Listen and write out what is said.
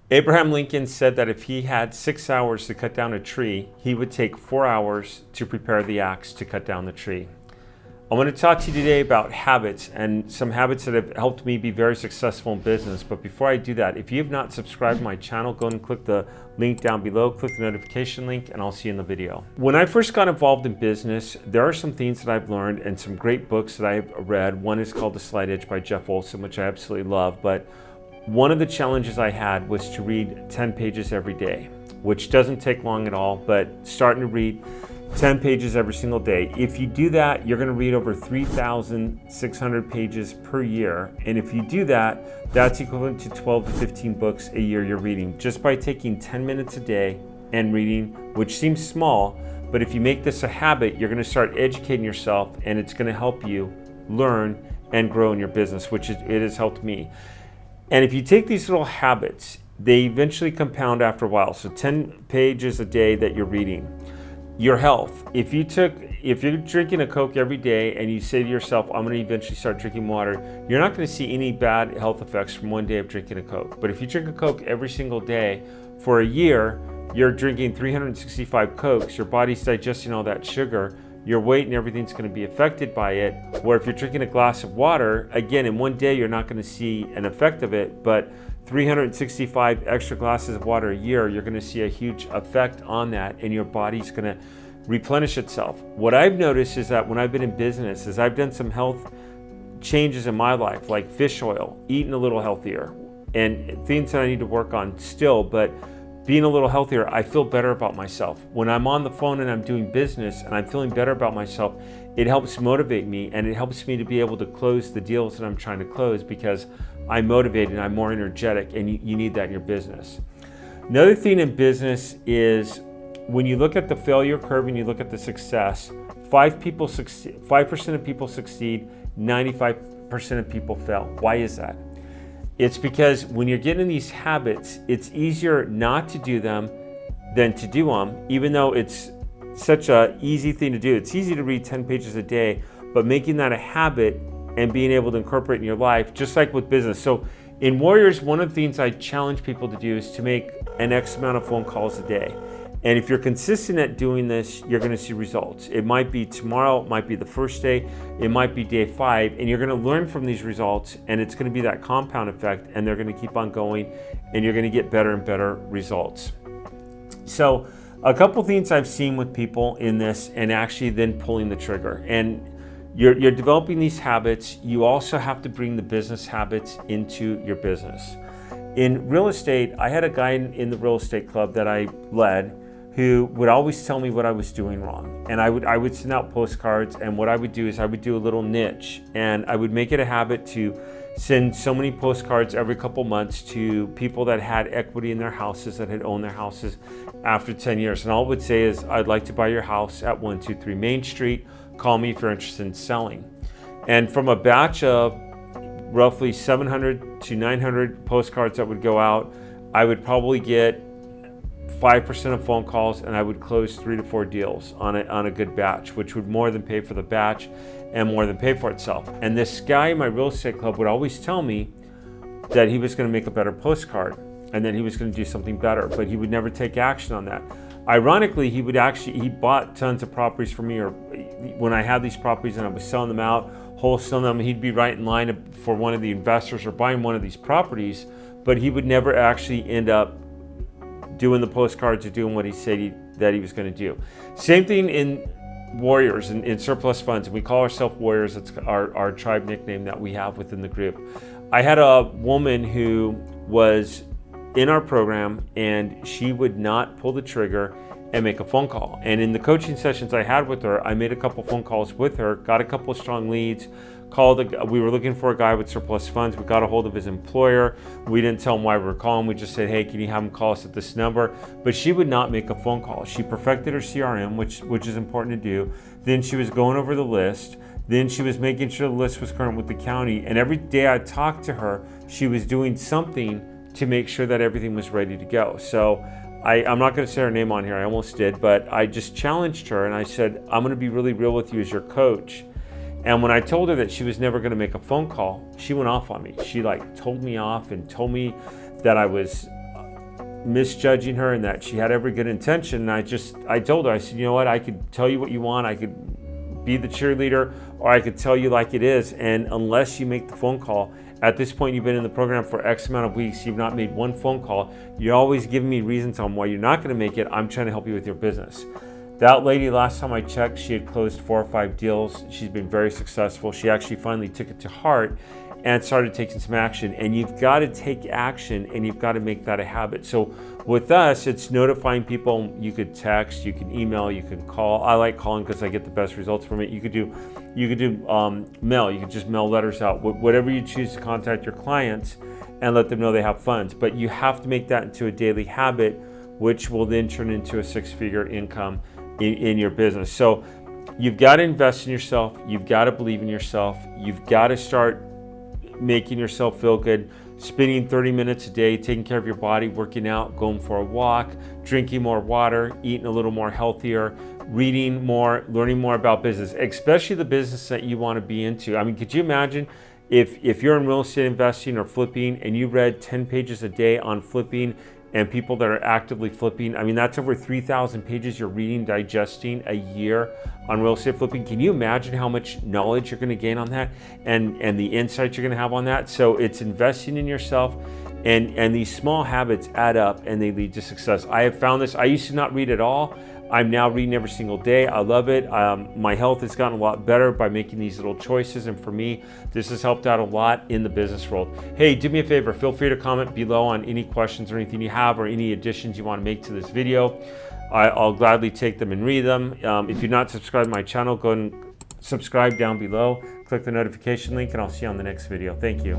Abraham Lincoln said that if he had 6 hours to cut down a tree, he would take 4 hours to prepare the axe to cut down the tree. I want to talk to you today about habits and some habits that have helped me be very successful in business. But before I do that, if you have not subscribed to my channel, go and click the link down below, click the notification link, and I'll see you in the video. When I first got involved in business, there are some things that I've learned and some great books that I've read. One is called The Slight Edge by Jeff Olson, which I absolutely love. But one of the challenges I had was to read 10 pages every day, which doesn't take long at all, but starting to read 10 pages every single day. If you do that, you're going to read over 3,600 pages per year. And if you do that, that's equivalent to 12 to 15 books a year you're reading just by taking 10 minutes a day and reading, which seems small, but if you make this a habit, you're going to start educating yourself and it's going to help you learn and grow in your business, which it has helped me. And if you take these little habits, they eventually compound after a while. So 10 pages a day that you're reading. Your health. If you're drinking a Coke every day and you say to yourself, I'm going to eventually start drinking water, you're not going to see any bad health effects from one day of drinking a Coke. But if you drink a Coke every single day for a year, you're drinking 365 Cokes, your body's digesting all that sugar, your weight and everything's going to be affected by it. Where if you're drinking a glass of water, again, in one day, you're not going to see an effect of it, but 365 extra glasses of water a year, you're going to see a huge effect on that, and your body's going to replenish itself. What I've noticed is that when I've been in business, is I've done some health changes in my life, like fish oil, eating a little healthier, and things that I need to work on still, but being a little healthier, I feel better about myself. When I'm on the phone and I'm doing business and I'm feeling better about myself, it helps motivate me and it helps me to be able to close the deals that I'm trying to close because I'm motivated and I'm more energetic, and you need that in your business. Another thing in business is when you look at the failure curve and you look at the success, 5% of people succeed, 95% of people fail. Why is that? It's because when you're getting in these habits, it's easier not to do them than to do them, even though it's such an easy thing to do. It's easy to read 10 pages a day, but making that a habit and being able to incorporate in your life, just like with business. So in Warriors, one of the things I challenge people to do is to make an X amount of phone calls a day. And if you're consistent at doing this, you're going to see results. It might be tomorrow, it might be the first day, it might be day 5, and you're going to learn from these results, and it's going to be that compound effect, and they're going to keep on going, and you're going to get better and better results. So a couple things I've seen with people in this, and actually then pulling the trigger. And you're developing these habits. You also have to bring the business habits into your business. In real estate, I had a guy in the real estate club that I led who would always tell me what I was doing wrong. And I would send out postcards, and what I would do is I would do a little niche, and I would make it a habit to send so many postcards every couple months to people that had equity in their houses, that had owned their houses after 10 years. And all I would say is, I'd like to buy your house at 123 Main Street. Call me if you're interested in selling. And from a batch of roughly 700 to 900 postcards that would go out, I would probably get 5% of phone calls, and I would close 3 to 4 deals on a good batch, which would more than pay for the batch and more than pay for itself. And this guy in my real estate club would always tell me that he was going to make a better postcard and that he was going to do something better, but he would never take action on that. Ironically, he bought tons of properties for me, or when I had these properties and I was selling them out, wholesaling them, he'd be right in line for one of the investors or buying one of these properties, but he would never actually end up doing the postcards or doing what he said that he was going to do. Same thing in Warriors, in surplus funds. We call ourselves Warriors. It's our tribe nickname that we have within the group. I had a woman who was in our program, and she would not pull the trigger and make a phone call. And in the coaching sessions I had with her, I made a couple phone calls with her, got a couple of strong leads, we were looking for a guy with surplus funds. We got a hold of his employer. We didn't tell him why we were calling. We just said, hey, can you have him call us at this number? But she would not make a phone call. She perfected her CRM, which is important to do. Then she was going over the list. Then she was making sure the list was current with the county. And every day I talked to her, she was doing something to make sure that everything was ready to go. So I'm not going to say her name on here. I almost did, but I just challenged her and I said, I'm going to be really real with you as your coach. And when I told her that she was never going to make a phone call, she went off on me. She told me off and told me that I was misjudging her and that she had every good intention. And I told her, I said, you know what, I could tell you what you want. I could be the cheerleader, or I could tell you like it is. And unless you make the phone call, at this point, you've been in the program for X amount of weeks, you've not made one phone call. You're always giving me reasons on why you're not going to make it. I'm trying to help you with your business. That lady, last time I checked, she had closed 4 or 5 deals. She's been very successful. She actually finally took it to heart and started taking some action. And you've got to take action, and you've got to make that a habit. So with us, it's notifying people. You could text, you can email, you can call. I like calling because I get the best results from it. You could do mail. You could just mail letters out. Whatever you choose to contact your clients and let them know they have funds. But you have to make that into a daily habit, which will then turn into a 6-figure income in your business. So you've got to invest in yourself. You've got to believe in yourself. You've got to start making yourself feel good, spending 30 minutes a day, taking care of your body, working out, going for a walk, drinking more water, eating a little more healthier, reading more, learning more about business, especially the business that you want to be into. I mean, could you imagine if you're in real estate investing or flipping and you read 10 pages a day on flipping and people that are actively flipping? I mean, that's over 3,000 pages you're reading, digesting a year on real estate flipping. Can you imagine how much knowledge you're going to gain on that and the insights you're going to have on that? So it's investing in yourself, and these small habits add up and they lead to success. I have found this. I used to not read at all. I'm now reading every single day. I love it. My health has gotten a lot better by making these little choices. And for me, this has helped out a lot in the business world. Hey, do me a favor. Feel free to comment below on any questions or anything you have or any additions you want to make to this video. I'll gladly take them and read them. If you're not subscribed to my channel, go and subscribe down below. Click the notification link and I'll see you on the next video. Thank you.